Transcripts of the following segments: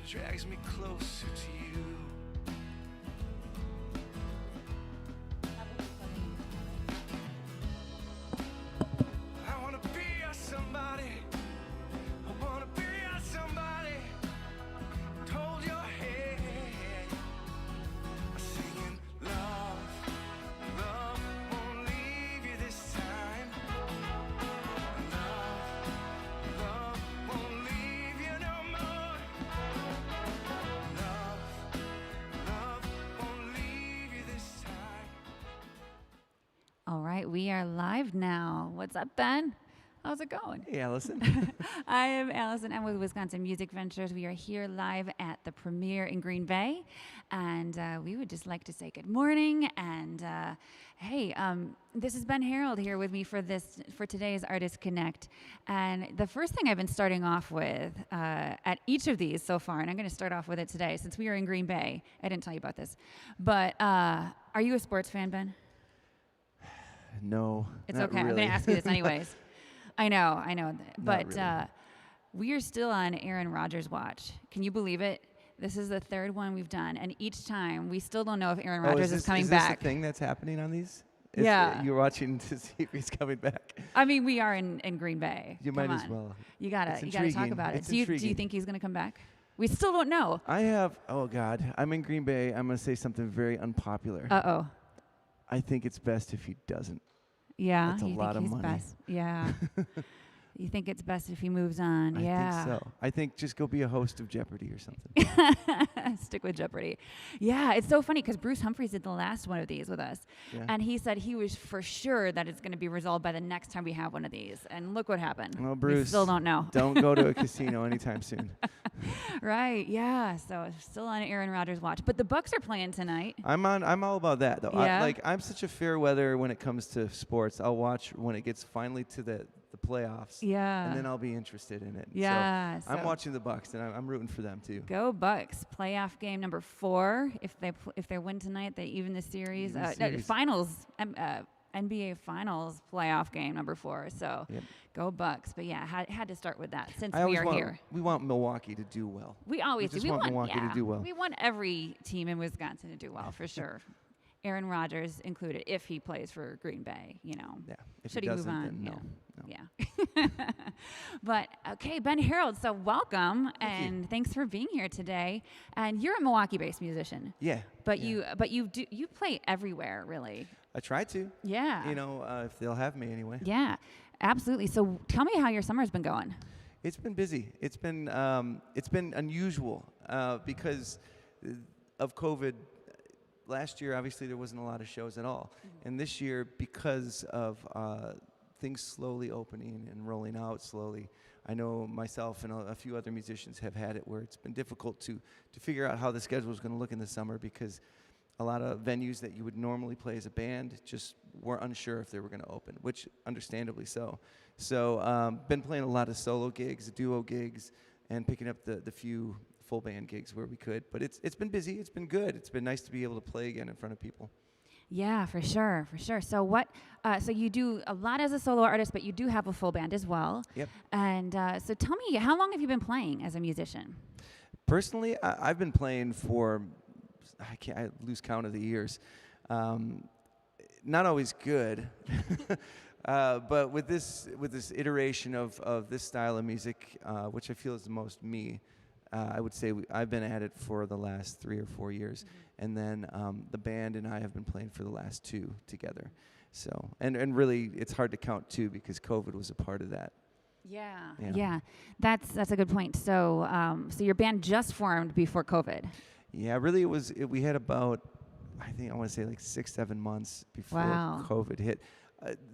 drags me closer to you. I wanna be a somebody. I wanna be a somebody. Hold your head. Singing love, love won't leave you this time. Love, love won't leave you no more. Love, love won't leave you this time. All right, we are live now. What's up, Ben? How's it going? Hey, Allison. I am Allison Emm with Wisconsin Music Ventures. We are here live at the premiere in Green Bay, and we would just like to say good morning. And hey, this is Ben Harold here with me for today's Artist Connect. And the first thing I've been starting off with at each of these so far, and I'm going to start off with it today since we are in Green Bay. I didn't tell you about this, but are you a sports fan, Ben? No. It's not okay. Really. I'm going to ask you this anyways. I know. But really. We are still on Aaron Rodgers' watch. Can you believe it? This is the third one we've done, and each time we still don't know if Aaron Rodgers is coming back. Is this a thing that's happening on these? Yeah. You're watching to see if he's coming back. I mean, we are in Green Bay. You Come might as on. well. You gotta talk intriguing. about it. It's Do you intriguing. think he's gonna come back? We still don't know. Oh God, I'm in Green Bay. I'm gonna say something very unpopular. Uh-oh. I think it's best if he doesn't. Yeah. That's a you lot think of he's money. best? Yeah. You think it's best if he moves on? I Yeah. think so. I think just go be a host of Jeopardy or something. Stick with Jeopardy. Yeah, it's so funny because Bruce Humphreys did the last one of these with us. Yeah. And he said he was for sure that it's going to be resolved by the next time we have one of these. And look what happened. Well, We Bruce, still don't know. Don't go to a casino anytime soon. Right, yeah. So still on Aaron Rodgers' watch. But the Bucks are playing tonight. I'm all about that though. Yeah? I'm such a fair weather when it comes to sports. I'll watch when it gets finally to the playoffs. Yeah. And then I'll be interested in it. Yeah. So I'm so watching the Bucks, and I'm rooting for them too. Go Bucks. Playoff game number 4. If they win tonight, they even the series. Even the series. Finals. NBA Finals playoff game number 4. So Yep. go Bucks. But yeah, had to start with that since I we always are want, here. We want Milwaukee to do well. We always just do. want Milwaukee to do well. We want every team in Wisconsin to do well for sure. Aaron Rodgers included, if he plays for Green Bay, Yeah. If Should he he move doesn't, on? then no. Yeah. But okay, Ben Harold. So welcome Thank you. and thanks for being here today. And you're a Milwaukee-based musician, Yeah. but yeah. you play everywhere, really. I try to. Yeah. If they'll have me anyway. Yeah, absolutely. So tell me how your summer's been going. It's been busy. It's been unusual because of COVID. Last year, obviously, there wasn't a lot of shows at all. Mm-hmm. And this year, because of things slowly opening and rolling out slowly, I know myself and a few other musicians have had it where it's been difficult to figure out how the schedule is going to look in the summer because a lot of venues that you would normally play as a band just were unsure if they were going to open, which understandably so. So been playing a lot of solo gigs, duo gigs, and picking up the few full band gigs where we could. But it's been busy. It's been good. It's been nice to be able to play again in front of people. Yeah, for sure. So what? So you do a lot as a solo artist, but you do have a full band as well. Yep. And so tell me, how long have you been playing as a musician? Personally, I've been playing for, I lose count of the years. Not always good. But with this iteration of this style of music, which I feel is the most me, I would say I've been at it for the last 3 or 4 years, and then the band and I have been playing for the last 2 together. So and really, it's hard to count 2 because COVID was a part of that. Yeah. That's a good point. So so your band just formed before COVID. Yeah, really, we had about, I think I want to say like 6-7 months before Wow. COVID hit.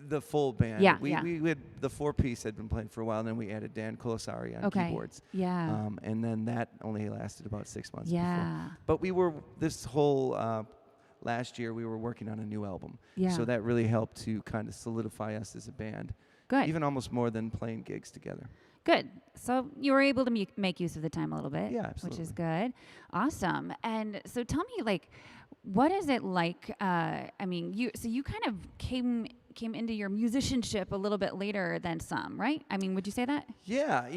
The full band. Yeah, we yeah. had the 4-piece had been playing for a while, and then we added Dan Colasari on Okay. keyboards. Yeah. And then that only lasted about 6 months. Yeah. Before. But we were this whole last year we were working on a new album. Yeah. So that really helped to kind of solidify us as a band. Good. Even almost more than playing gigs together. Good. So you were able to make use of the time a little bit. Yeah, Which is absolutely. good. Awesome. And so tell me, like, what is it like? I mean, you kind of came into your musicianship a little bit later than some, right? I mean, would you say that? Yeah,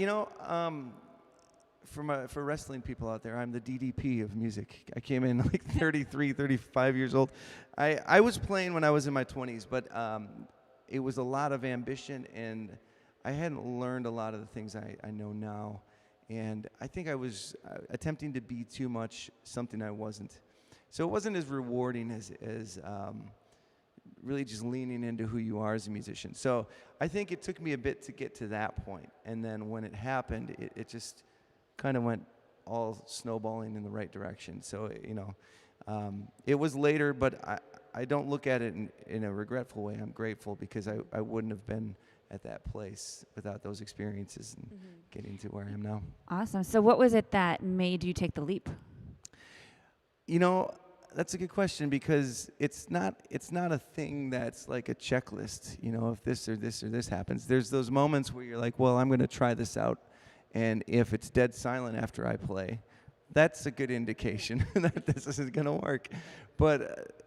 for wrestling people out there, I'm the DDP of music. I came in like 33, 35 years old. I was playing when I was in my 20s, but it was a lot of ambition, and I hadn't learned a lot of the things I know now. And I think I was attempting to be too much something I wasn't. So it wasn't as rewarding as really just leaning into who you are as a musician. So I think it took me a bit to get to that point. And then when it happened, it just kind of went all snowballing in the right direction. So, it was later, but I don't look at it in a regretful way. I'm grateful because I wouldn't have been at that place without those experiences and getting to where I am now. Awesome. So what was it that made you take the leap? That's a good question because it's not a thing that's like a checklist. If this or this or this happens, there's those moments where you're like, well, I'm going to try this out, and if it's dead silent after I play, that's a good indication that this isn't going to work. But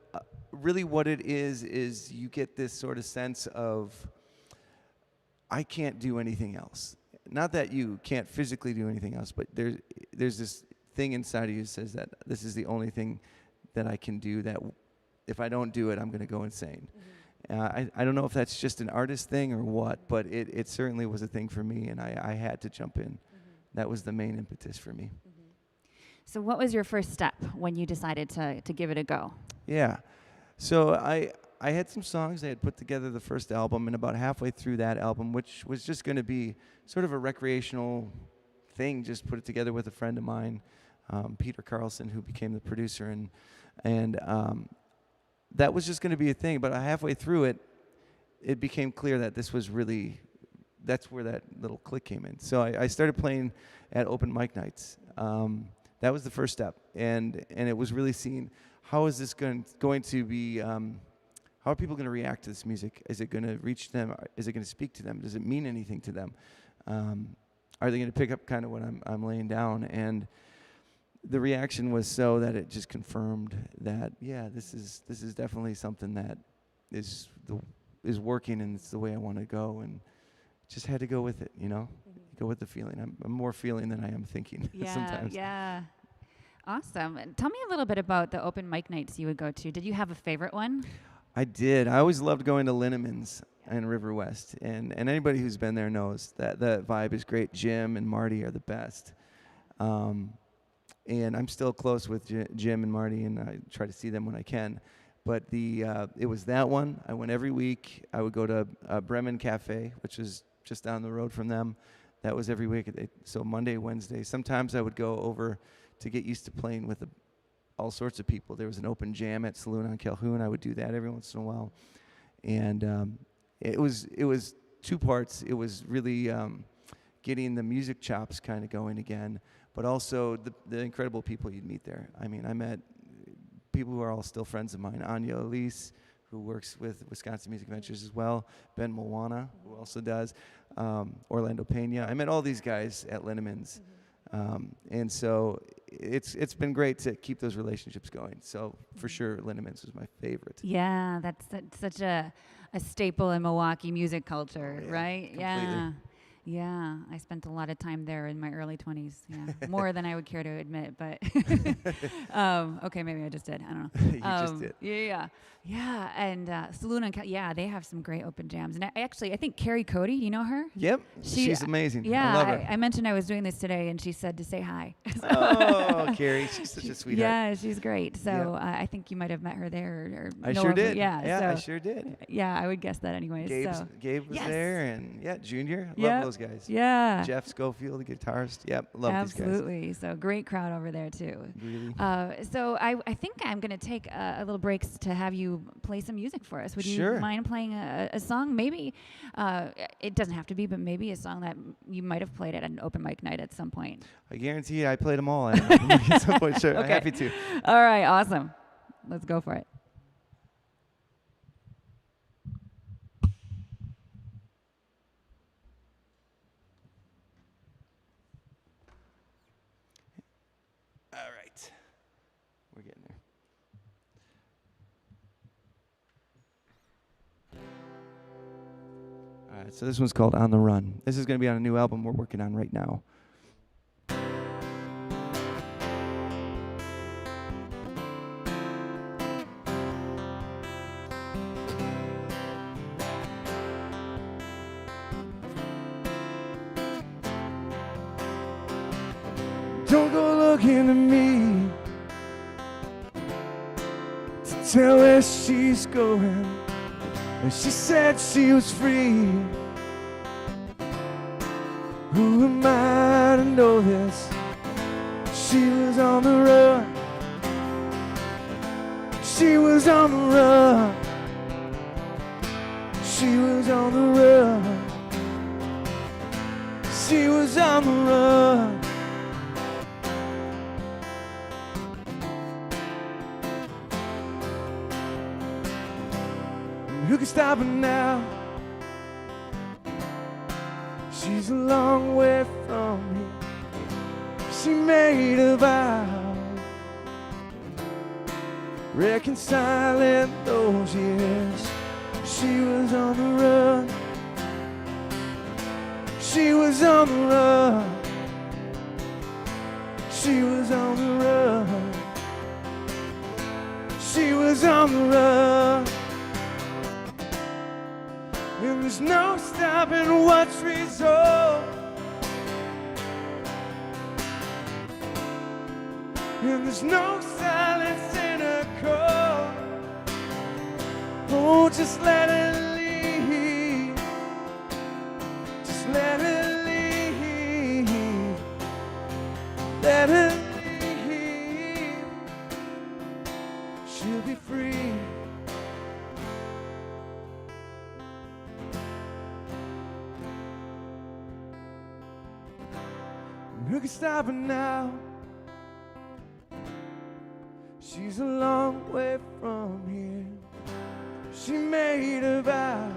really, what it is you get this sort of sense of I can't do anything else. Not that you can't physically do anything else, but there's this thing inside of you that says that this is the only thing that I can do, that if I don't do it, I'm going to go insane. I don't know if that's just an artist thing or what, but it certainly was a thing for me, and I had to jump in. That was the main impetus for me. So what was your first step when you decided to give it a go? Yeah. So I had some songs. I had put together the first album, and about halfway through that album, which was just going to be sort of a recreational thing, just put it together with a friend of mine, Peter Carlson, who became the producer, and that was just going to be a thing. But halfway through it, it became clear that this was really, that's where that little click came in. So I started playing at open mic nights. That was the first step, and it was really seeing how is this going to be. How are people going to react to this music? Is it going to reach them? Is it going to speak to them? Does it mean anything to them? Are they going to pick up kind of what I'm laying down? And the reaction was so that it just confirmed that, yeah, this is definitely something that is working, and it's the way I want to go, and just had to go with it, go with the feeling. I'm more feeling than I am thinking sometimes. Yeah. Awesome. And tell me a little bit about the open mic nights you would go to. Did you have a favorite one? I did. I always loved going to Linneman's in River West, and anybody who's been there knows that the vibe is great. Jim and Marty are the best. And I'm still close with Jim and Marty, and I try to see them when I can. But it was that one. I went every week. I would go to Bremen Cafe, which is just down the road from them. That was every week. So Monday, Wednesday. Sometimes I would go over to get used to playing with all sorts of people. There was an open jam at Saloon on Calhoun. I would do that every once in a while. And it was two parts. It was really getting the music chops kind of going again, but also the incredible people you'd meet there. I mean, I met people who are all still friends of mine. Anya Elise, who works with Wisconsin Music Ventures as well. Ben Milwana, who also does. Orlando Pena. I met all these guys at Linneman's. And so it's been great to keep those relationships going. So for sure, Linneman's was my favorite. Yeah, that's such a staple in Milwaukee music culture, right? Completely. Yeah. Yeah, I spent a lot of time there in my early 20s. Yeah, more than I would care to admit, but okay, maybe I just did. I don't know. You just did. Yeah. And Saloon and they have some great open jams. And I think Carrie Cody, you know her? Yep, she's amazing. Yeah, I love her. I mentioned I was doing this today, and she said to say hi. Oh, Carrie, she's such a sweetheart. Yeah, she's great. So I think you might have met her there. Or I know sure of her. did. Yeah, I sure did. Yeah, I would guess that anyways. Gabe was there, and Junior. I love those guys. Yeah. Jeff Schofield, the guitarist. Yep, love these guys. Absolutely. So great crowd over there too. Really. So I think I'm going to take a little breaks to have you play some music for us. Would you mind playing a song? Maybe it doesn't have to be, but maybe a song that you might have played at an open mic night at some point. I guarantee you, I played them all at an open mic at some point. Sure, Okay. I'm happy to. All right, awesome. Let's go for it. All right, we're getting there. All right, so this one's called On the Run. This is going to be on a new album we're working on right now. Don't go looking to me to tell where she's going. And she said she was free. Who am I to know this? She was on the run. She was on the run. She was on the run. She was on the run. Who can stop her now? She's a long way from here. She made a vow, reconciling those years. She was on the run. She was on the run. She was on the run. She was on the run. And there's no stopping what's resolved. And there's no silence in her call. Oh, just let her leave. Just let her leave. Let her leave. She'll be free. Who can stop her now? She's a long way from here. She made a vow,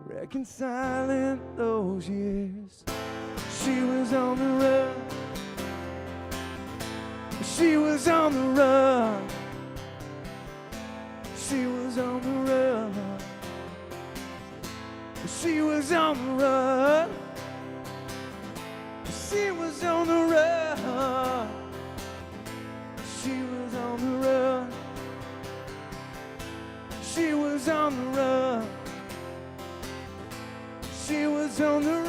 reconciling those years. She was on the run. She was on the run. She was on the run. She was on the run. She was on the run. She was on the run. She was on the run. She was on the run.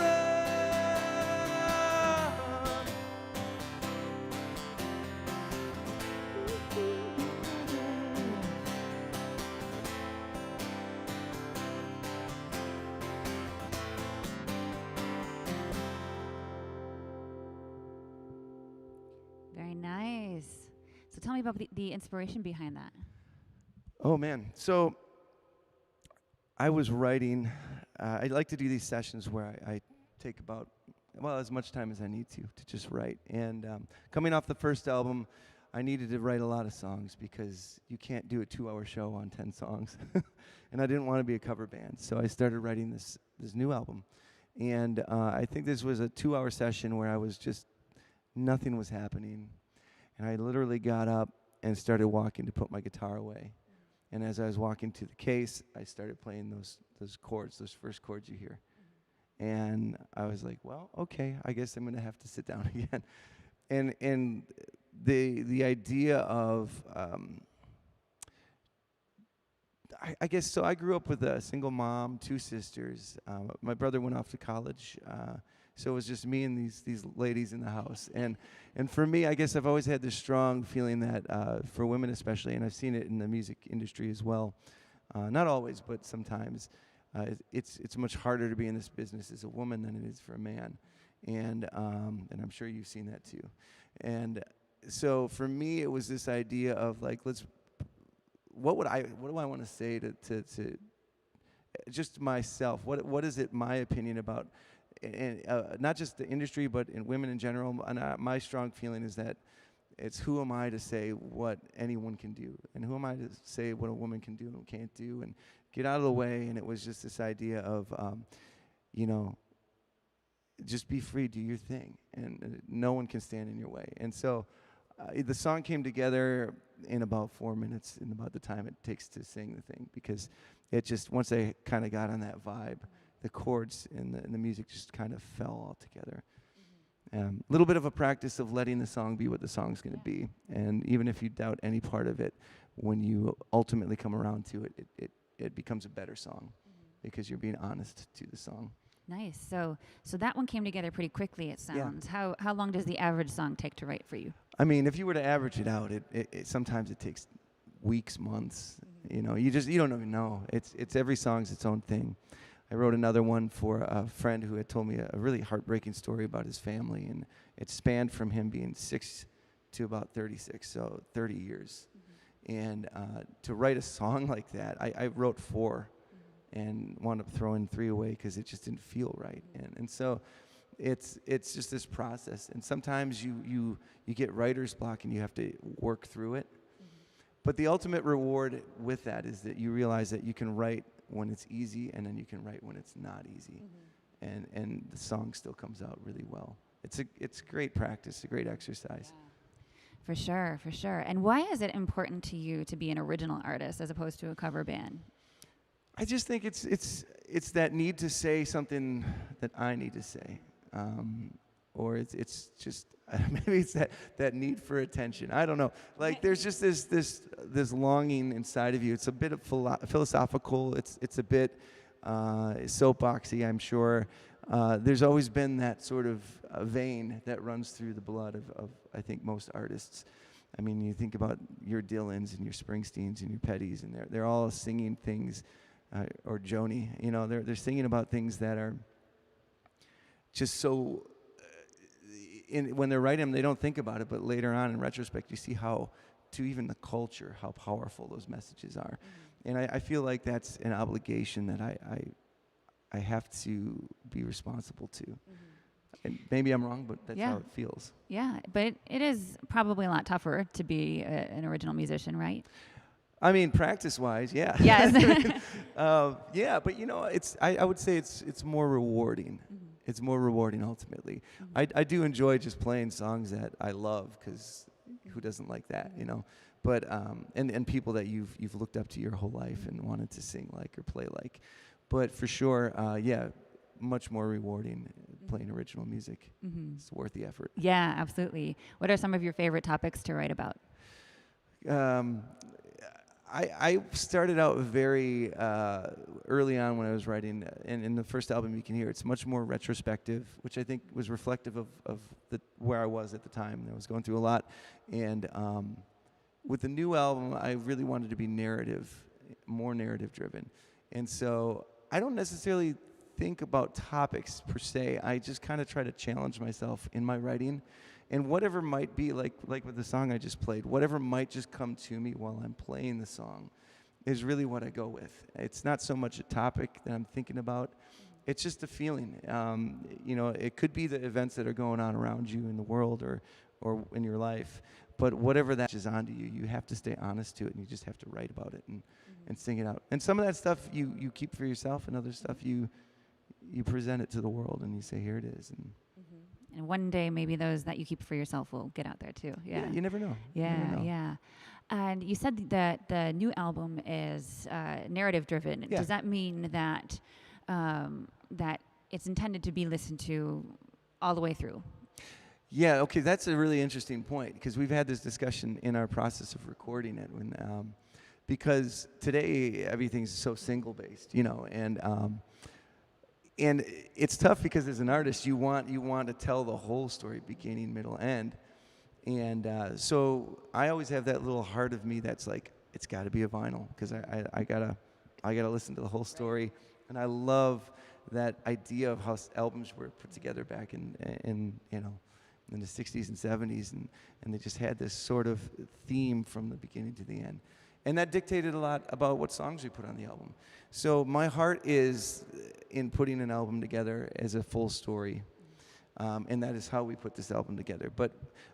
Very nice. So tell me about the inspiration behind that. Oh man, so I was writing. I like to do these sessions where I take about, well, as much time as I need to just write. And coming off the first album, I needed to write a lot of songs because you can't do a 2-hour show on 10 songs. And I didn't want to be a cover band, so I started writing this new album. And I think this was a 2-hour session where I was just, nothing was happening. And I literally got up and started walking to put my guitar away. And as I was walking to the case, I started playing those chords, those first chords you hear. And I was like, well, okay, I guess I'm going to have to sit down again. And the idea of, I guess, so I grew up with a single mom, 2 sisters. My brother went off to college, so it was just me and these ladies in the house. And for me, I guess I've always had this strong feeling that for women especially, and I've seen it in the music industry as well, not always, but sometimes, it's much harder to be in this business as a woman than it is for a man. And I'm sure you've seen that too. And so for me, it was this idea of like, what do I want to say to just myself? What is it my opinion about, and not just the industry, but in women in general? And my strong feeling is that it's who am I to say what anyone can do, and who am I to say what a woman can do and can't do, and get out of the way. And it was just this idea of, just be free, do your thing, and no one can stand in your way. And so the song came together in about 4 minutes, in about the time it takes to sing the thing, because it just, once I kind of got on that vibe, the chords and the music just kind of fell all together. A little bit of a practice of letting the song be what the song's going to be. And even if you doubt any part of it, when you ultimately come around to it, it becomes a better song, because you're being honest to the song. Nice. So that one came together pretty quickly, it sounds. How long does the average song take to write for you? I mean, if you were to average it out, it sometimes it takes weeks, months. You know, you don't even know. It's every song's its own thing. I wrote another one for a friend who had told me a really heartbreaking story about his family, and it spanned from him being 6 to about 36, so 30 years. And to write a song like that, I wrote 4 and wound up throwing 3 away because it just didn't feel right. And so it's just this process. And sometimes you get writer's block and you have to work through it. But the ultimate reward with that is that you realize that you can write when it's easy, and then you can write when it's not easy. And the song still comes out really well. It's great practice, a great exercise. For sure, for sure. And why is it important to you to be an original artist as opposed to a cover band? I just think it's that need to say something that I need to say, or it's just maybe it's that need for attention. I don't know. Like there's just this longing inside of you. It's a bit of philosophical. It's a bit soapboxy, I'm sure. There's always been that sort of vein that runs through the blood of I think most artists. I mean, you think about your Dylans and your Springsteens and your Pettys, and they're all singing things, or Joni. You know, they're singing about things that are just so. When they're writing them, they don't think about it, but later on, in retrospect, you see how, to even the culture, how powerful those messages are. And I feel like that's an obligation that I have to be responsible to. And maybe I'm wrong, but that's how it feels. Yeah, but it is probably a lot tougher to be an original musician, right? I mean, practice-wise, yeah. Yes. Yeah, but you know, I would say it's more rewarding. It's more rewarding ultimately. I do enjoy just playing songs that I love, because who doesn't like that, you know? But and people that you've looked up to your whole life and wanted to sing like or play like. But for sure, yeah, much more rewarding playing original music. It's worth the effort. Yeah, absolutely. What are some of your favorite topics to write about? I started out very early on when I was writing, and in the first album you can hear it's much more retrospective, which I think was reflective of where I was at the time. I was going through a lot, and with the new album I really wanted to be more narrative driven. And so I don't necessarily think about topics per se. I just kind of try to challenge myself in my writing. And whatever might be, like with the song I just played, whatever might just come to me while I'm playing the song is really what I go with. It's not so much a topic that I'm thinking about. It's just a feeling. You know, it could be the events that are going on around you in the world or in your life. But whatever that is onto you, you have to stay honest to it, and you just have to write about it and sing it out. And some of that stuff you keep for yourself, and other stuff you present it to the world, and you say, here it is. And one day, maybe those that you keep for yourself will get out there too. Yeah, you never know. Yeah. And you said that the new album is narrative driven. Yeah. Does that mean that that it's intended to be listened to all the way through? Yeah, okay, that's a really interesting point, because we've had this discussion in our process of recording it, because today everything's so single-based, you know, and it's tough because as an artist you want to tell the whole story, beginning, middle, end, and so I always have that little heart of me that's like, it's got to be a vinyl, because I gotta listen to the whole story, and I love that idea of how albums were put together back in you know, in the 60s and 70s, and they just had this sort of theme from the beginning to the end. And that dictated a lot about what songs we put on the album. So my heart is in putting an album together as a full story, and that is how we put this album together. But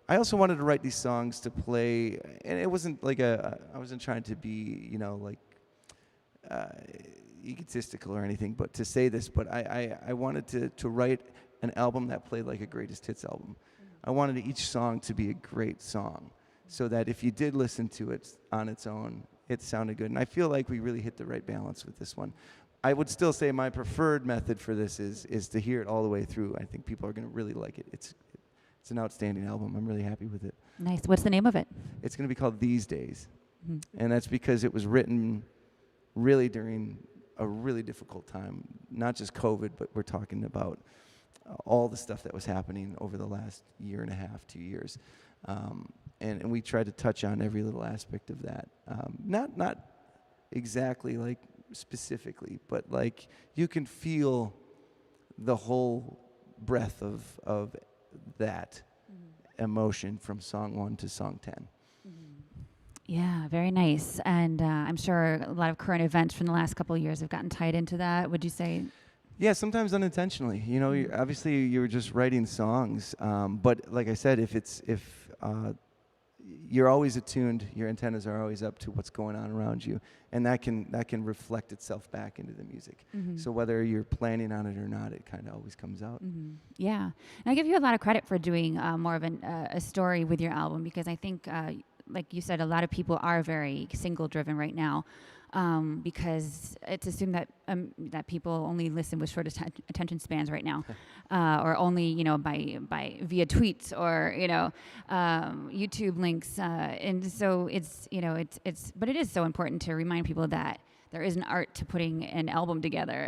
I also wanted to write these songs to play, and it wasn't like I wasn't trying to be, you know, like egotistical or anything, but to say this, but I wanted to write an album that played like a greatest hits album. I wanted each song to be a great song, so that if you did listen to it on its own, it sounded good. And I feel like we really hit the right balance with this one. I would still say my preferred method for this is to hear it all the way through. I think people are going to really like it. It's an outstanding album. I'm really happy with it. Nice. What's the name of it? It's going to be called These Days. And that's because it was written really during a really difficult time. Not just COVID, but we're talking about all the stuff that was happening over the last year and a half, 2 years. And we tried to touch on every little aspect of that. Not exactly like specifically, but like you can feel the whole breadth of that emotion from song 1 to song 10. Yeah, very nice. And I'm sure a lot of current events from the last couple of years have gotten tied into that. Would you say? Yeah, sometimes unintentionally. You know, obviously you're just writing songs, but like I said, if you're always attuned, your antennas are always up to what's going on around you, and that can reflect itself back into the music. So whether you're planning on it or not, it kind of always comes out. Yeah, and I give you a lot of credit for doing more of a story with your album, because I think, like you said, a lot of people are very single-driven right now. Because it's assumed that people only listen with short attention spans right now, or only by via tweets or YouTube links, and so it's but it is so important to remind people that there is an art to putting an album together,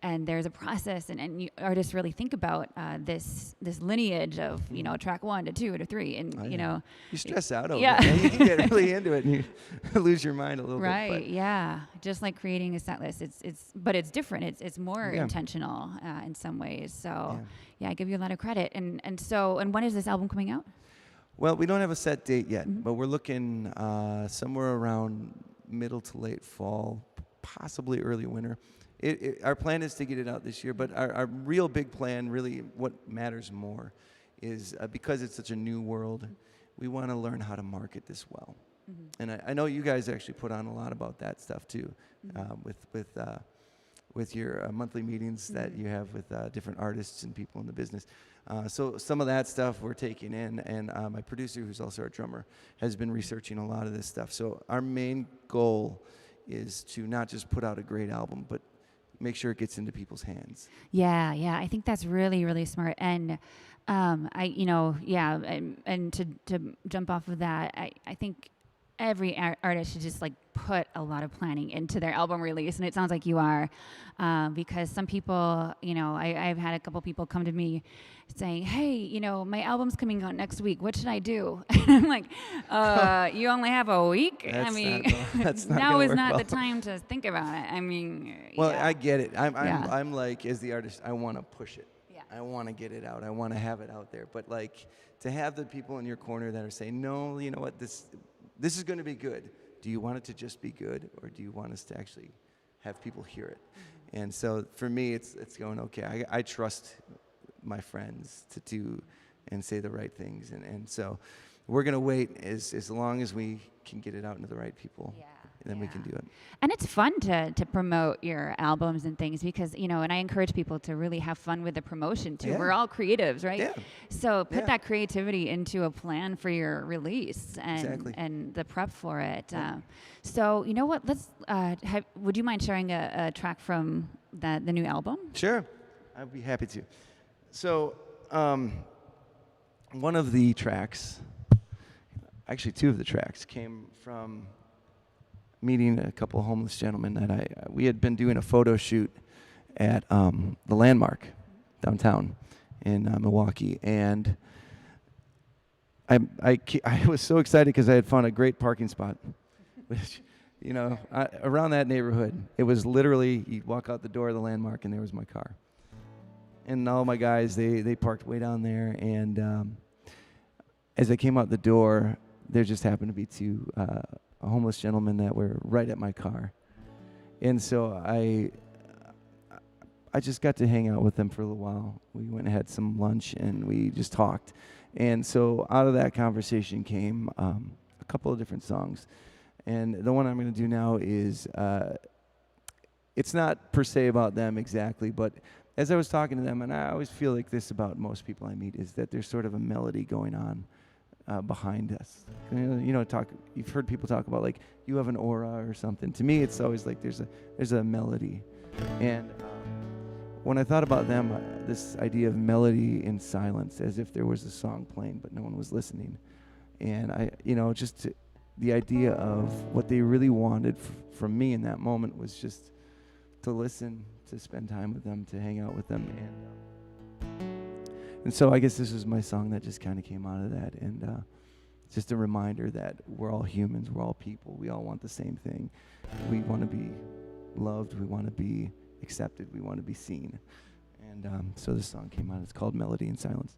and there's a process, and artists really think about this lineage of track 1 to 2 to 3, and you stress out over it. You can get really into it and you lose your mind a little bit. Right, yeah. Just like creating a set list, but it's different. It's more intentional in some ways. So I give you a lot of credit. And when is this album coming out? Well, we don't have a set date yet, but we're looking somewhere around middle to late fall, possibly early winter. Our plan is to get it out this year, but our real big plan, really what matters more, is because it's such a new world, we want to learn how to market this well. And I know you guys actually put on a lot about that stuff too, with your monthly meetings that you have with different artists and people in the business. So some of that stuff we're taking in, and my producer, who's also our drummer, has been researching a lot of this stuff. So our main goal is to not just put out a great album, but make sure it gets into people's hands. Yeah, I think that's really, really smart. And and to jump off of that, I think every artist should just like put a lot of planning into their album release, and it sounds like you are, because some people, I've had a couple people come to me saying, hey, my album's coming out next week, what should I do? And I'm like, you only have a week? That's not now is not well. the time to think about it. I mean, I get it. I'm like, as the artist, I want to push it. I want to get it out. I want to have it out there. But like, to have the people in your corner that are saying, no, you know what, this is going to be good. Do you want it to just be good, or do you want us to actually have people hear it? And so for me, it's going, okay, I trust my friends to do and say the right things. And so we're going to wait as long as we can get it out into the right people. Then we can do it. And it's fun to promote your albums and things, because, and I encourage people to really have fun with the promotion too. We're all creatives, right? Yeah. So put that creativity into a plan for your release and the prep for it. So you know what? Let's. Would you mind sharing a track from the new album? Sure, I'd be happy to. So one of the tracks, actually two of the tracks, came from meeting a couple of homeless gentlemen that we had been doing a photo shoot at the Landmark downtown in Milwaukee, and I was so excited because I had found a great parking spot, which around that neighborhood, it was literally you'd walk out the door of the Landmark and there was my car, and all my guys they parked way down there, and as I came out the door, there just happened to be two homeless gentlemen that were right at my car. And so I just got to hang out with them for a little while. We went and had some lunch and we just talked. And so out of that conversation came a couple of different songs. And the one I'm going to do now is, it's not per se about them exactly, but as I was talking to them, and I always feel like this about most people I meet, is that there's sort of a melody going on behind us. You've heard people talk about like you have an aura or something. To me, it's always like there's a melody. And when I thought about them, this idea of melody in silence, as if there was a song playing but no one was listening, and the idea of what they really wanted from me in that moment was just to listen, to spend time with them, to hang out with them. And so I guess this was my song that just kind of came out of that. And just a reminder that we're all humans, we're all people, we all want the same thing. We want to be loved, we want to be accepted, we want to be seen. And so this song came out. It's called Melody in Silence.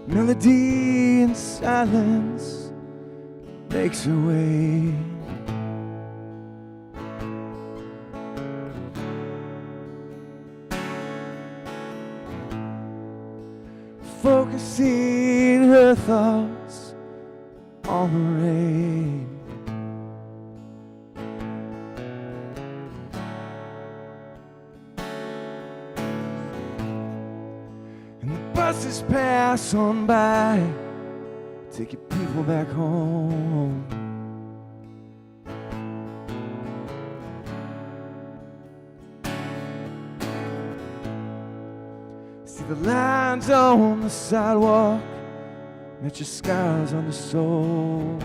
Melody in silence makes her way. Focusing her thoughts on the rain. And the buses pass on by, taking people back home. See the lines on the sidewalk, match your scars on the soul.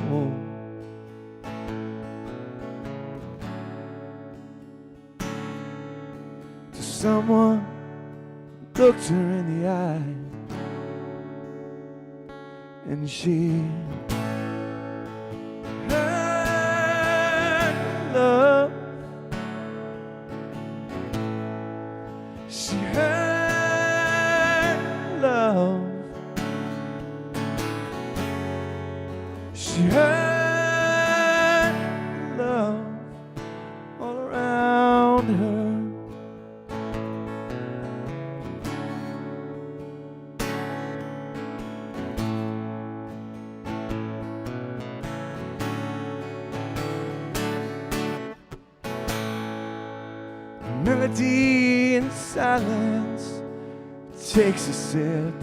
To someone looked her in the eye, and she heard love. She heard love. She heard love all around her. Melody in silence takes a sip.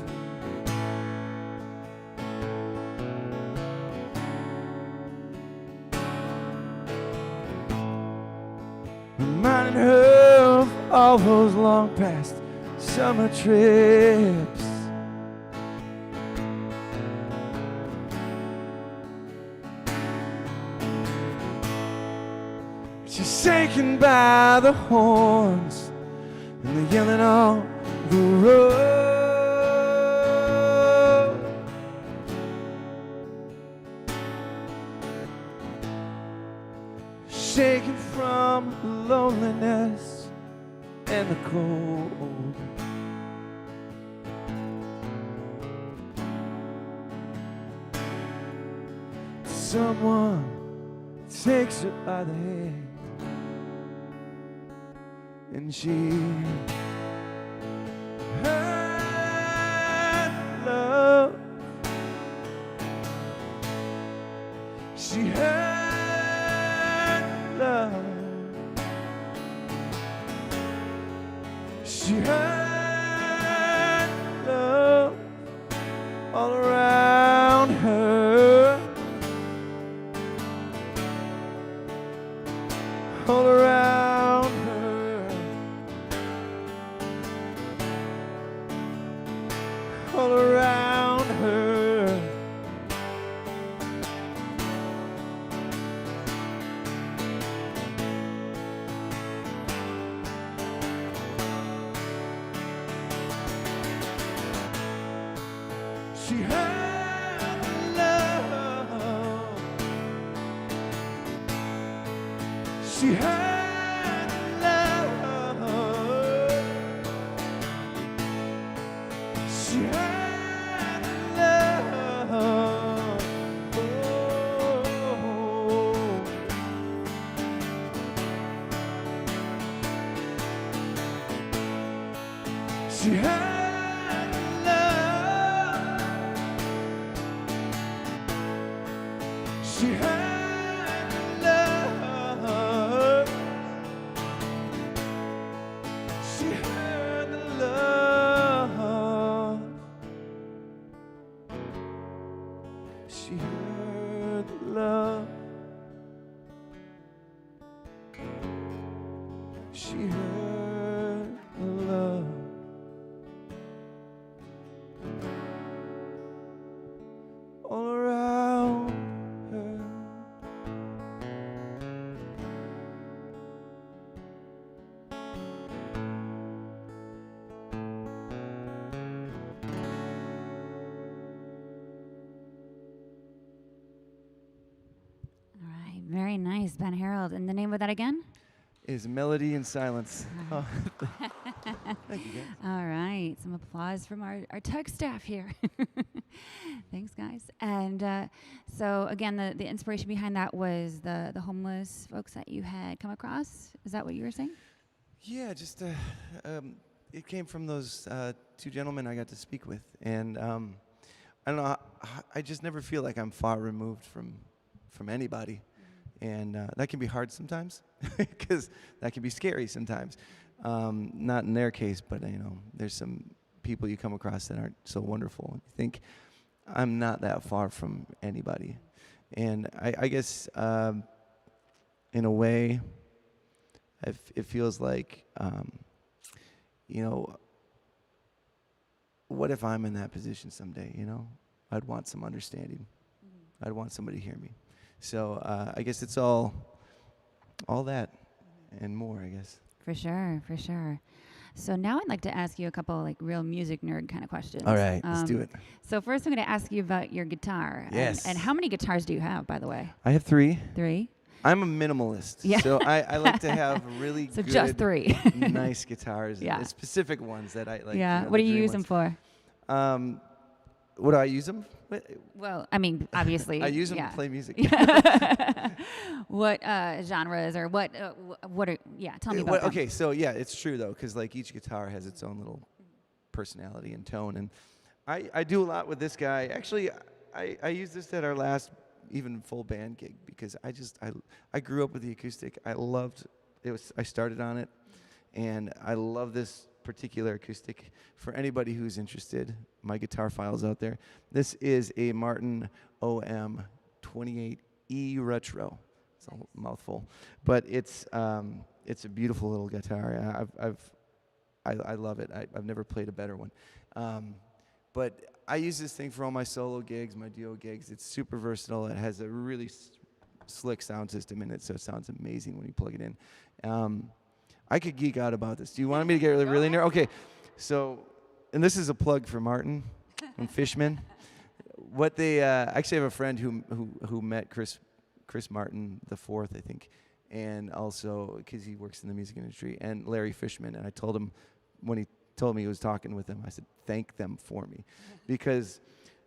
Reminding her of all those long past summer trips. She's shaken by the horns and the yelling on the road. Shaken from loneliness and the cold. Someone takes her by the hand, and she heard love. She heard love. She heard love all around her. All around her. All around her. She heard love. She heard love. She heard love. Oh. She heard love. She heard love. She heard the love. She heard she heard the love all around her. All right, very nice, Ben Harold. And the name of that again? Is Melody in Silence. Oh. Thank you, guys. All right, some applause from our tech staff here. Thanks, guys. And so again, the inspiration behind that was the homeless folks that you had come across. Is that what you were saying? Yeah, just it came from those two gentlemen I got to speak with, and I don't know. I just never feel like I'm far removed from anybody, and that can be hard sometimes because that can be scary sometimes. Not in their case, but there's some people you come across that aren't so wonderful. You think I'm not that far from anybody, and I guess in a way, it feels like what if I'm in that position someday? I'd want some understanding. I'd want somebody to hear me. So I guess it's all that and more, I guess. For sure, for sure. So now I'd like to ask you a couple like real music nerd kind of questions. All right, let's do it. So first I'm going to ask you about your guitar. Yes. And how many guitars do you have, by the way? I have 3. 3? I'm a minimalist. Yeah. So I like to have really So good, just 3. nice guitars. Yeah. Specific ones that I like. Yeah. The What do you dream use them ones. for? What do I use them? Well, I mean, obviously. I use them yeah. to play music. What genres or what are, tell me about them. Okay, so yeah, it's true though, because like each guitar has its own little personality and tone, and I do a lot with this guy. Actually, I used this at our last even full band gig because I grew up with the acoustic. I loved it. I started on it, and I love this particular acoustic. For anybody who's interested, my guitar file's out there. This is a Martin OM 28E Retro. It's a mouthful, but it's a beautiful little guitar. I love it. I've never played a better one. But I use this thing for all my solo gigs, my duo gigs. It's super versatile. It has a really slick sound system in it, so it sounds amazing when you plug it in. I could geek out about this. Do you want me to get really near? Okay, so, and this is a plug for Martin and Fishman. What they actually have a friend who met Chris Martin the fourth, I think, and also because he works in the music industry, and Larry Fishman. And I told him when he told me he was talking with them, I said, thank them for me, because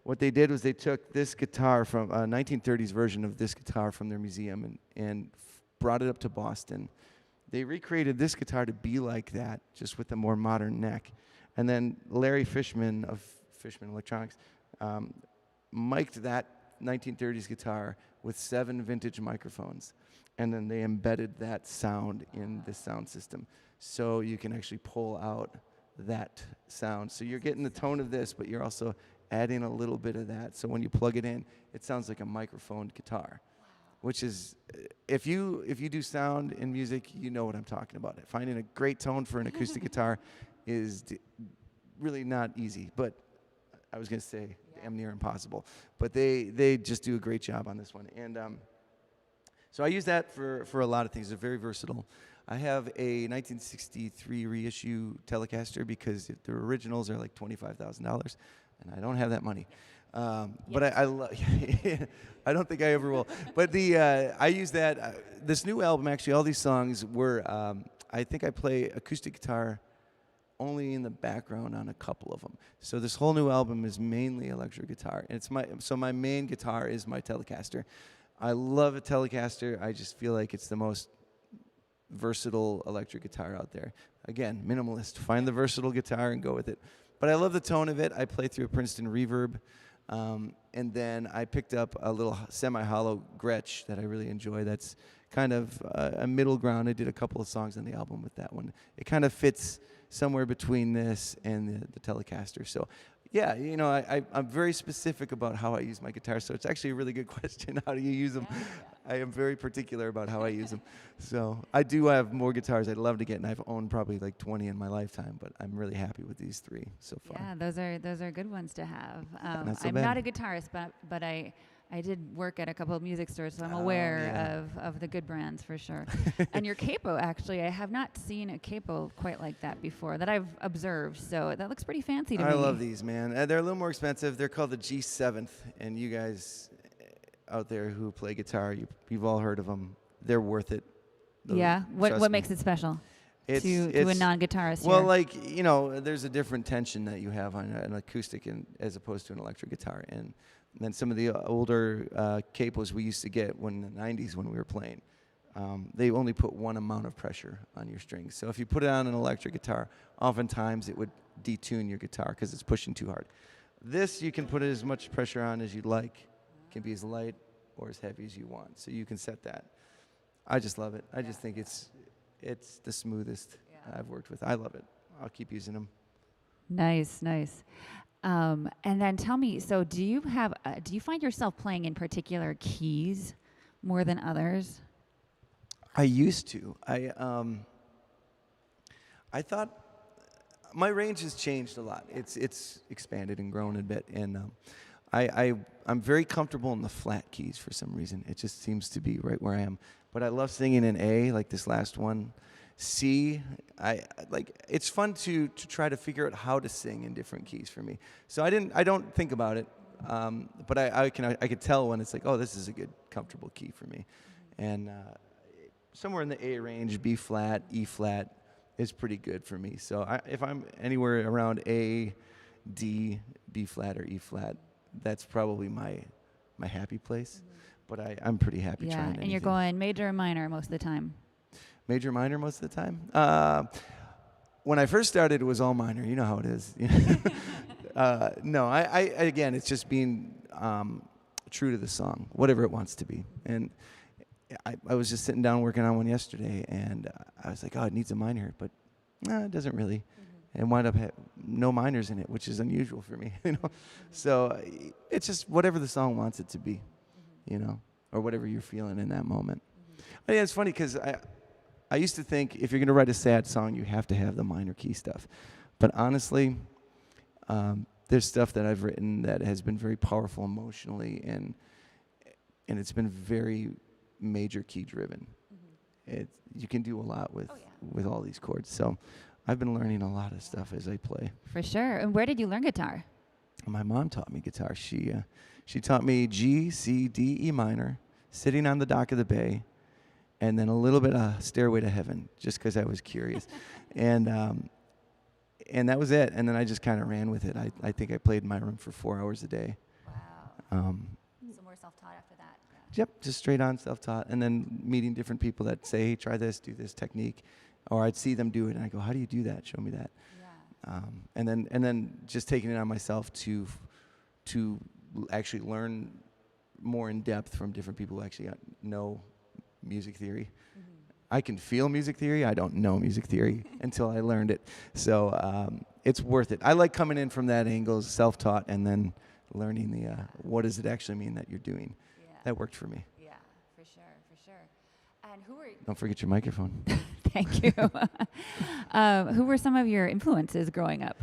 what they did was they took this guitar from a 1930s version of this guitar from their museum and brought it up to Boston. They recreated this guitar to be like that, just with a more modern neck. And then Larry Fishman of Fishman Electronics mic'd that 1930s guitar with 7 vintage microphones. And then they embedded that sound in the sound system. So you can actually pull out that sound. So you're getting the tone of this, but you're also adding a little bit of that. So when you plug it in, it sounds like a microphoned guitar. Which is, if you do sound in music, you know what I'm talking about. Finding a great tone for an acoustic guitar is really not easy, but I was going to say damn near impossible. But they just do a great job on this one. And so I use that for a lot of things. They're very versatile. I have a 1963 reissue Telecaster because the originals are like $25,000, and I don't have that money. But I don't think I ever will. But I use that. This new album, actually, all these songs were. I think I play acoustic guitar only in the background on a couple of them. So this whole new album is mainly electric guitar. And my main guitar is my Telecaster. I love a Telecaster. I just feel like it's the most versatile electric guitar out there. Again, minimalist. Find the versatile guitar and go with it. But I love the tone of it. I play through a Princeton Reverb. And then I picked up a little semi-hollow Gretsch that I really enjoy. That's kind of a middle ground. I did a couple of songs on the album with that one. It kind of fits somewhere between this and the Telecaster. So Yeah, you know, I'm very specific about how I use my guitar, so it's actually a really good question. How do you use them? I am very particular about how I use them. So I do have more guitars I'd love to get, and I've owned probably like 20 in my lifetime, but I'm really happy with these 3 so far. Yeah, those are good ones to have. Not so I'm bad. not a guitarist, but I did work at a couple of music stores, so I'm aware of the good brands for sure. And your capo, actually, I have not seen a capo quite like that before that I've observed. So that looks pretty fancy to me. I love these, man. They're a little more expensive. They're called the G7th, and you guys out there who play guitar, you've all heard of them. They're worth it. Yeah. What me. makes it special It's to a non-guitarist? well, here? like, you know, there's a different tension that you have on an acoustic as opposed to an electric guitar, and then some of the older capos we used to get in the 90s when we were playing, they only put one amount of pressure on your strings. So if you put it on an electric guitar, oftentimes it would detune your guitar because it's pushing too hard. This, you can put as much pressure on as you'd like. It can be as light or as heavy as you want. So you can set that. I just love it. I just think it's the smoothest I've worked with. I love it. I'll keep using them. Nice. And then tell me, so do you find yourself playing in particular keys more than others? I used to. I thought my range has changed a lot. It's expanded and grown a bit, and I'm very comfortable in the flat keys for some reason. It just seems to be right where I am. But I love singing in A, like this last one. C, it's fun to try to figure out how to sing in different keys for me. So I don't think about it, but I could tell when it's like, oh, this is a good comfortable key for me, and somewhere in the A range, B flat, E flat is pretty good for me. So if I'm anywhere around A, D, B flat, or E flat, that's probably my happy place. But I'm pretty happy trying anything. And you're going major or minor most of the time? Major, minor most of the time. When I first started, it was all minor. You know how it is. No, I again, it's just being true to the song, whatever it wants to be. And I was just sitting down working on one yesterday, and I was like, oh, it needs a minor, but it doesn't really. And wound up no minors in it, which is unusual for me. So it's just whatever the song wants it to be, or whatever you're feeling in that moment. I think it's funny because I used to think if you're going to write a sad song, you have to have the minor key stuff. But honestly, there's stuff that I've written that has been very powerful emotionally, and it's been very major key driven. You can do a lot with all these chords. So I've been learning a lot of stuff as I play. For sure. And where did you learn guitar? My mom taught me guitar. She taught me G, C, D, E minor, sitting on the dock of the bay, and then a little bit of Stairway to Heaven, just because I was curious. And that was it. And then I just kind of ran with it. I think I played in my room for 4 hours a day. Wow. So more self-taught after that. Yep, just straight on self-taught. And then meeting different people that say, hey, try this, do this technique. Or I'd see them do it, and I go, how do you do that? Show me that. Yeah. And then just taking it on myself to actually learn more in depth from different people who actually know music theory. I can feel music theory. I don't know music theory until I learned it. So it's worth it. I like coming in from that angle, self-taught, and then learning what does it actually mean that you're doing. Yeah. That worked for me. Yeah, for sure. And who are you? Don't forget your microphone. Thank you. Who were some of your influences growing up?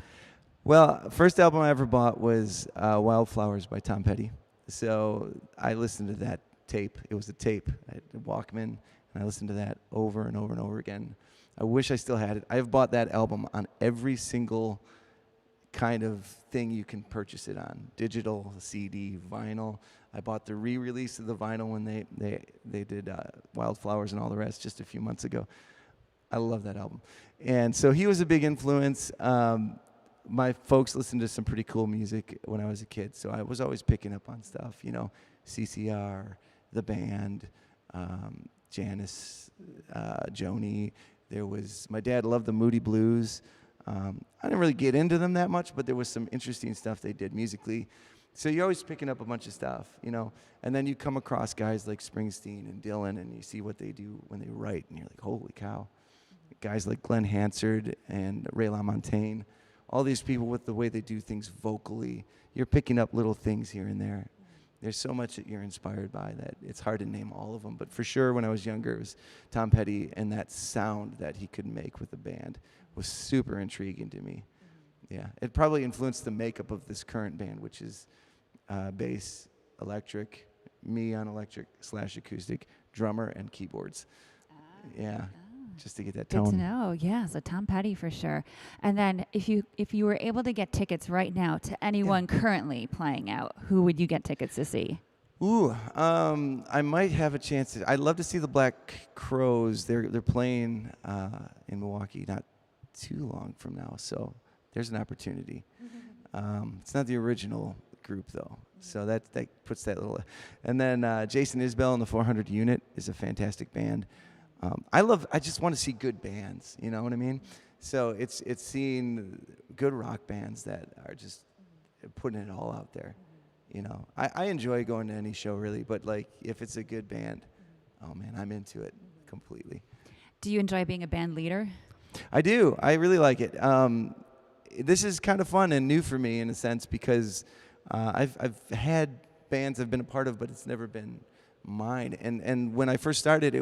Well, first album I ever bought was Wildflowers by Tom Petty. So I listened to that tape. It was a tape at Walkman, and I listened to that over and over and over again. I wish I still had it. I've bought that album on every single kind of thing you can purchase it on. Digital, CD, vinyl. I bought the re-release of the vinyl when they did Wildflowers and all the rest just a few months ago. I love that album. And so he was a big influence. My folks listened to some pretty cool music when I was a kid, so I was always picking up on stuff, CCR, the band, Janice, Joni. My dad loved the Moody Blues. I didn't really get into them that much, but there was some interesting stuff they did musically. So you're always picking up a bunch of stuff, and then you come across guys like Springsteen and Dylan, and you see what they do when they write, and you're like, holy cow. Guys like Glenn Hansard and Ray LaMontagne, all these people with the way they do things vocally. You're picking up little things here and there. There's so much that you're inspired by that it's hard to name all of them. But for sure, when I was younger, it was Tom Petty, and that sound that he could make with the band was super intriguing to me. Yeah, it probably influenced the makeup of this current band, which is bass, electric, me on electric / acoustic, drummer, and keyboards. Yeah, just to get that tone. Good to know. Yeah, so Tom Petty for sure. And then if you were able to get tickets right now to anyone currently playing out, who would you get tickets to see? Ooh, I might have a chance to. I'd love to see the Black Crowes. They're playing in Milwaukee not too long from now, so there's an opportunity. It's not the original group though, so that puts that little. And then Jason Isbell and the 400 Unit is a fantastic band. I just want to see good bands, you know what I mean? So it's seeing good rock bands that are just putting it all out there, you know. I enjoy going to any show really, but like if it's a good band, oh man, I'm into it completely. Do you enjoy being a band leader? I do. I really like it. This is kind of fun and new for me in a sense because I've had bands I've been a part of, but it's never been mine. And when I first started,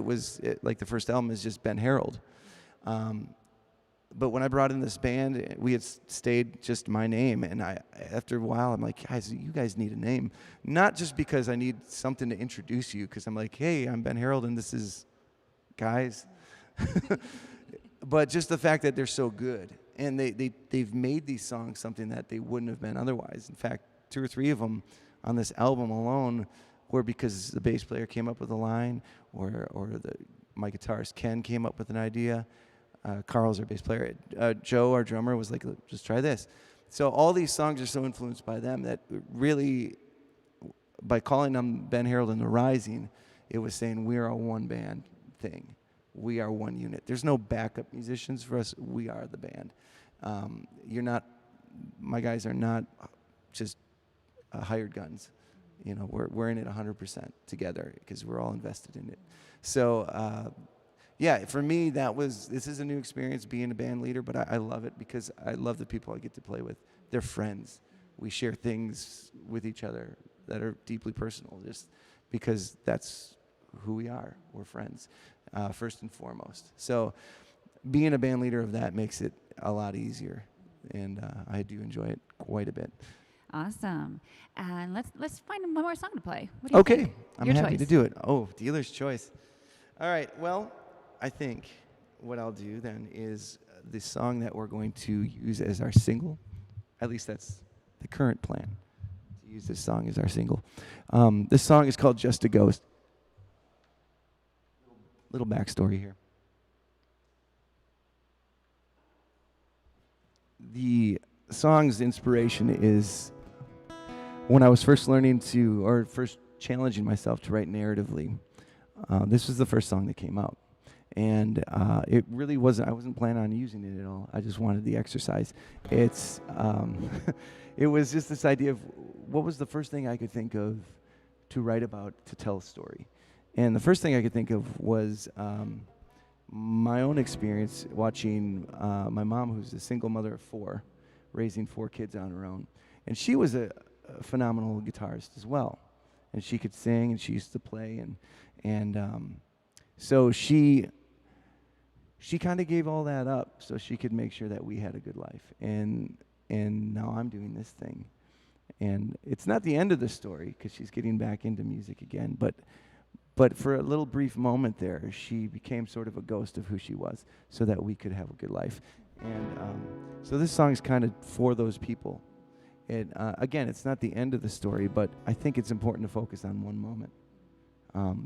like the first album is just Ben Harold. But when I brought in this band, we had stayed just my name. And after a while, I'm like, guys, you guys need a name. Not just because I need something to introduce you, because I'm like, hey, I'm Ben Harold, and this is guys. But just the fact that they're so good. And they've made these songs something that they wouldn't have been otherwise. In fact, 2 or 3 of them on this album alone were because the bass player came up with a line, or my guitarist Ken came up with an idea. Carl's our bass player. Joe, our drummer, was like, just try this. So all these songs are so influenced by them that really, by calling them Ben Harold and the Rising, it was saying we're a one-band thing. We are one unit. There's no backup musicians for us. We are the band. My guys are not just hired guns. You know, we're in it 100% together because we're all invested in it. So, yeah, for me, this is a new experience being a band leader, but I love it because I love the people I get to play with. They're friends. We share things with each other that are deeply personal just because that's who we are. We're friends, first and foremost. So being a band leader of that makes it a lot easier, and I do enjoy it quite a bit. Awesome. And let's find one more song to play. What do you think? I'm Your happy choice. to do it. Oh, dealer's choice. All right, well, I think what I'll do then is the song that we're going to use as our single, at least that's the current plan, to use this song as our single. This song is called Just a Ghost. Little backstory here. The song's inspiration is when I was first first challenging myself to write narratively. This was the first song that came out. And it really wasn't, I wasn't planning on using it at all. I just wanted the exercise. It was just this idea of what was the first thing I could think of to write about, to tell a story. And the first thing I could think of was my own experience watching my mom, who's a single mother of 4, raising 4 kids on her own. And she was a phenomenal guitarist as well. And she could sing, and she used to play. And so she kind of gave all that up so she could make sure that we had a good life. And now I'm doing this thing. And it's not the end of the story, because she's getting back into music again. But for a little brief moment there, she became sort of a ghost of who she was so that we could have a good life. And so this song is kind of for those people. Again, it's not the end of the story, but I think it's important to focus on one moment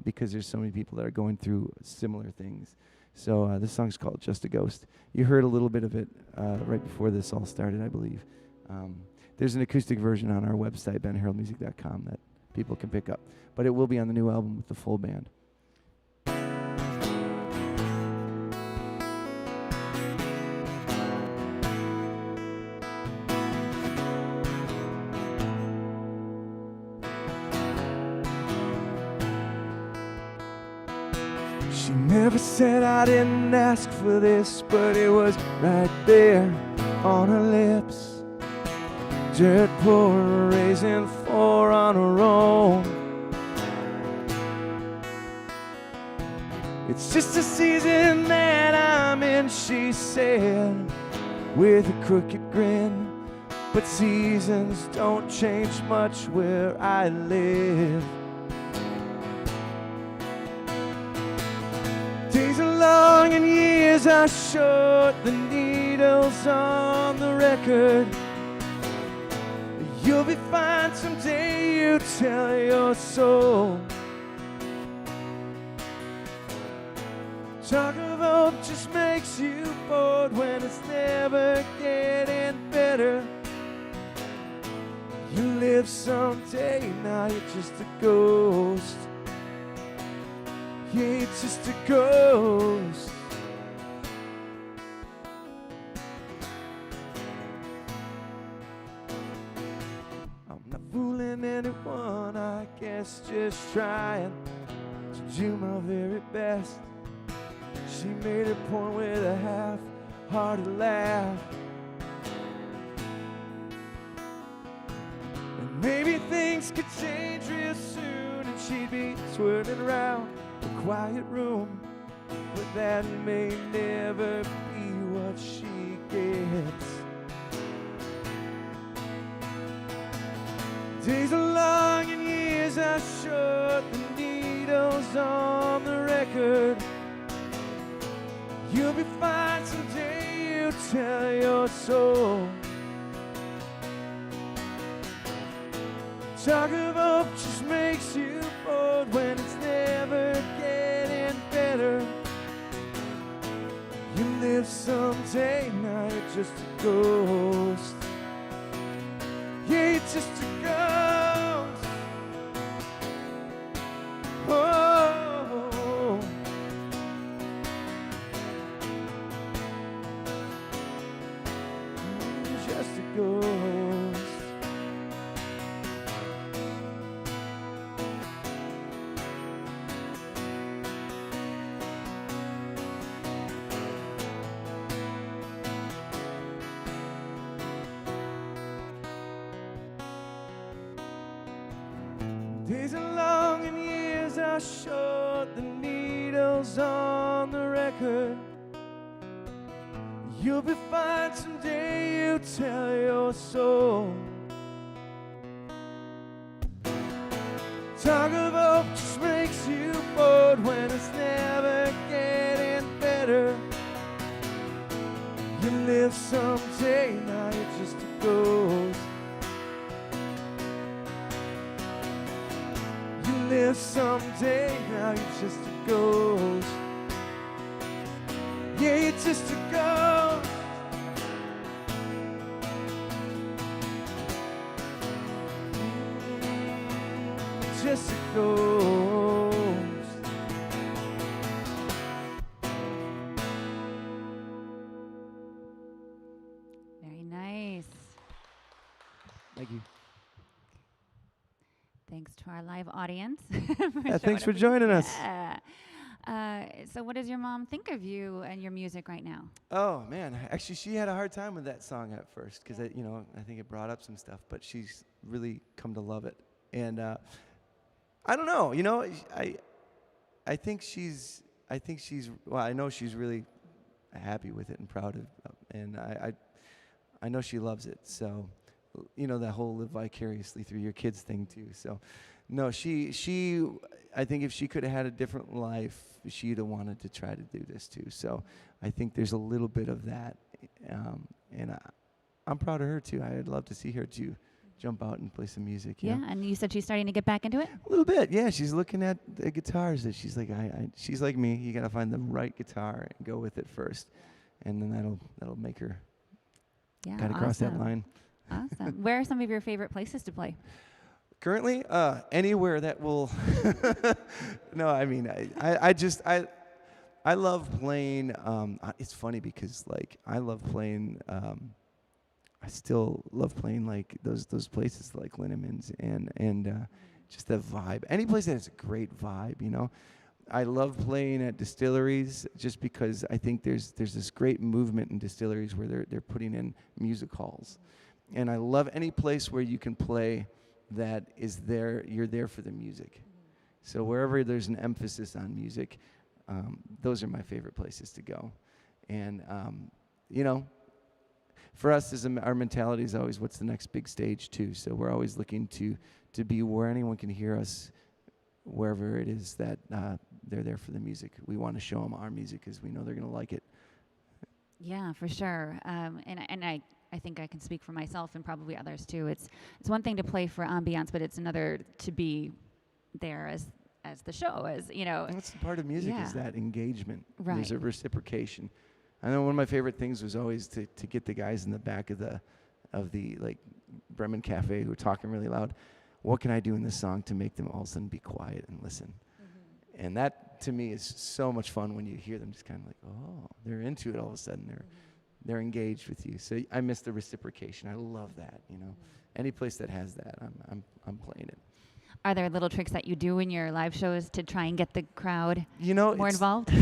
because there's so many people that are going through similar things. So this song's called Just a Ghost. You heard a little bit of it right before this all started, I believe. There's an acoustic version on our website, benharoldmusic.com, that people can pick up. But it will be on the new album with the full band. She never said I didn't ask for this, but it was right there on her lips, dirt poor, raising 4 on her own. It's just a season that I'm in, she said, with a crooked grin. But seasons don't change much where I live. Days are long and years are short, the needle's on the record. You'll be fine someday, you tell your soul. Talk of hope just makes you bored when it's never getting better. You live someday, now you're just a ghost. Yeah, you're just a ghost. I'm not fooling anyone, I guess just trying to do my very best. She made a point with a half-hearted laugh. And maybe things could change real soon, and she'd be swirling around a quiet room. But that may never be what she gets. Days are long and years are short, the needle's on the record. You'll be fine someday, you tell your soul. Talk of hope just makes you bored when it's never getting better. You live someday, now you're just a ghost. Yeah, you're just a ghost. Oh, you're just a ghost. Days are long and years are short, the needle's on the record. You'll be fine someday, you tell your soul. Talk of hope just makes you bored when it's never getting better. You live someday, now you're just a ghost. Live someday, now you're just a ghost. Yeah, you're just a ghost. Just a ghost. Very nice. Thank you. Thanks to our live audience. Thanks for joining us. Yeah. So what does your mom think of you and your music right now? Oh man, actually, she had a hard time with that song at first because I think it brought up some stuff, but she's really come to love it. And I don't know, I think she's well, I know she's really happy with it and proud of, and I know she loves it. So, that whole live vicariously through your kids thing too. So, no, she I think if she could have had a different life, she'd have wanted to try to do this too. So, I think there's a little bit of that, and I'm proud of her too. I'd love to see her too jump out and play some music. Yeah, and you said she's starting to get back into it? A little bit, yeah. She's looking at the guitars that she's like, she's like me. You got to find the right guitar and go with it first, and then that'll make her kind of cross that line. Awesome. Where are some of your favorite places to play? Currently, anywhere that will. No, I mean, I love playing. It's funny because I love playing. I still love playing those places like Linneman's and just the vibe. Any place that has a great vibe, I love playing at distilleries just because I think there's this great movement in distilleries where they're putting in music halls. And I love any place where you can play that is there, you're there for the music. So wherever there's an emphasis on music, those are my favorite places to go. And, you know, for us, our mentality is always what's the next big stage too. So we're always looking to be where anyone can hear us, wherever it is that they're there for the music. We want to show them our music because we know they're going to like it. Yeah, for sure. And I think I can speak for myself and probably others too. It's one thing to play for ambiance, but it's another to be there as the show, as you know. And that's the part of music is that engagement. Right. There's a reciprocation. I know one of my favorite things was always to get the guys in the back of the like Bremen Cafe who are talking really loud. What can I do in this song to make them all of a sudden be quiet and listen? Mm-hmm. And that to me is so much fun when you hear them just kind of like, oh, they're into it all of a sudden. They're engaged with you. So I miss the reciprocation. I love that. You know, any place that has that, I'm playing it. Are there little tricks that you do in your live shows to try and get the crowd more involved?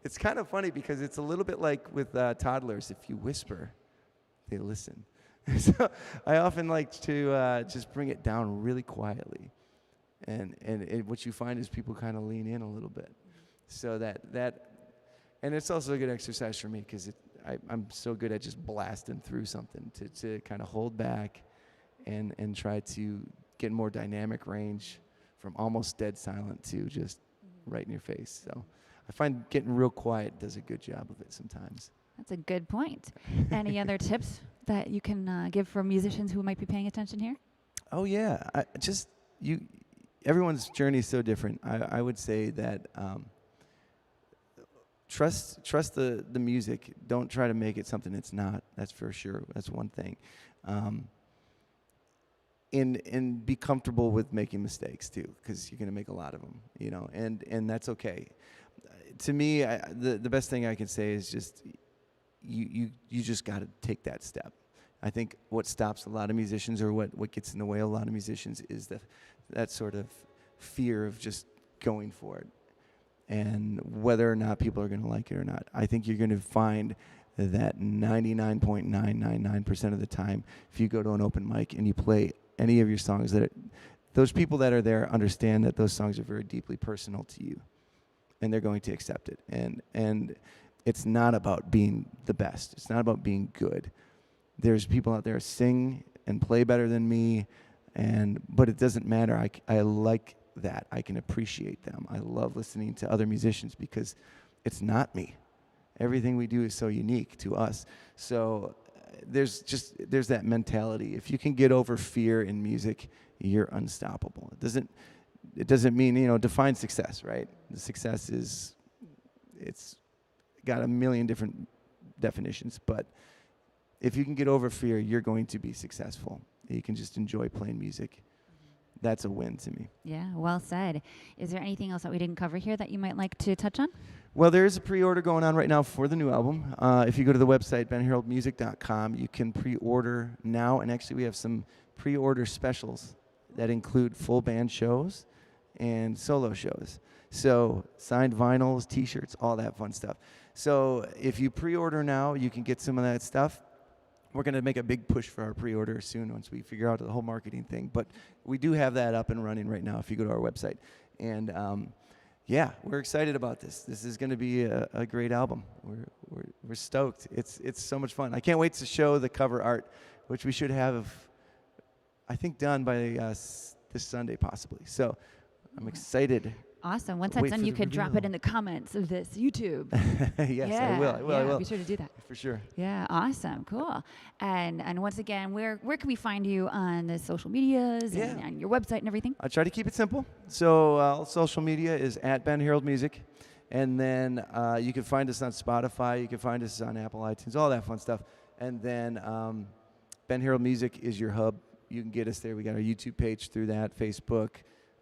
It's kind of funny because it's a little bit like with toddlers. If you whisper, they listen. So I often like to just bring it down really quietly, and what you find is people kind of lean in a little bit. So that and it's also a good exercise for me because I'm so good at just blasting through something to kind of hold back and try to get more dynamic range from almost dead silent to just right in your face. So I find getting real quiet does a good job of it sometimes. That's a good point. Any other tips that you can give for musicians who might be paying attention here? Oh yeah, everyone's journey is so different. I would say that trust the music. Don't try to make it something it's not. That's for sure. That's one thing. And be comfortable with making mistakes too, because you're going to make a lot of them, you know, and that's okay. To me, the best thing I can say is just you just got to take that step. I think what stops a lot of musicians, or what gets in the way of a lot of musicians, is that sort of fear of just going for it, and whether or not people are going to like it or not. I think you're going to find that 99.999% of the time, if you go to an open mic and you play any of your songs, those people that are there understand that those songs are very deeply personal to you, and they're going to accept it. And it's not about being the best. It's not about being good. There's people out there sing and play better than me, but it doesn't matter. I like that. I can appreciate them. I love listening to other musicians because it's not me. Everything we do is so unique to us. So there's that mentality. If you can get over fear in music, you're unstoppable. It doesn't mean, define success, right? The success it's got a million different definitions, but if you can get over fear, you're going to be successful. You can just enjoy playing music. That's a win to me. Yeah, well said. Is there anything else that we didn't cover here that you might like to touch on? Well, there is a pre-order going on right now for the new album. If you go to the website, benharoldmusic.com, you can pre-order now. And actually, we have some pre-order specials that include full band shows and solo shows. So signed vinyls, T-shirts, all that fun stuff. So if you pre-order now, you can get some of that stuff. We're going to make a big push for our pre-order soon once we figure out the whole marketing thing. But we do have that up and running right now if you go to our website. And yeah, we're excited about this. This is going to be a great album. We're stoked. It's so much fun. I can't wait to show the cover art, which we should have, I think, done by this Sunday possibly. So I'm excited. Awesome. Once that's done, you could drop it in the comments of this YouTube. Yes, I will. I will. Be sure to do that. For sure. Yeah, awesome. Cool. And once again, where can we find you on the social medias and your website and everything? I try to keep it simple. So social media is at Ben Harold Music. And then you can find us on Spotify. You can find us on Apple iTunes, all that fun stuff. And then Ben Harold Music is your hub. You can get us there. We got our YouTube page through that, Facebook,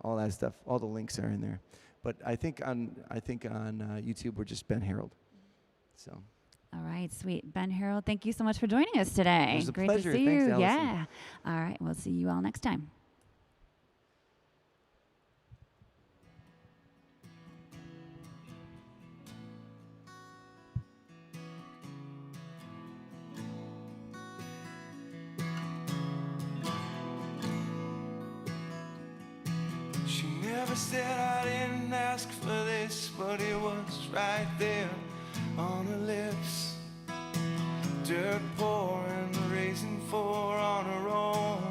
all that stuff. All the links are in there. But I think on YouTube we're just Ben Harold. So. All right, sweet. Ben Harold, thank you so much for joining us today. It was a Great pleasure. to see Thanks, you. Allison. Yeah. All right, we'll see you all next time. said I didn't ask for this, but it was right there on her lips. Dirt poor and raising four on her own.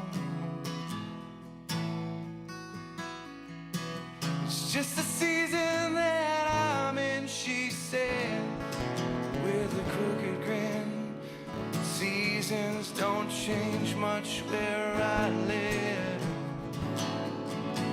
It's just the season that I'm in, she said, with a crooked grin. Seasons don't change much where I live.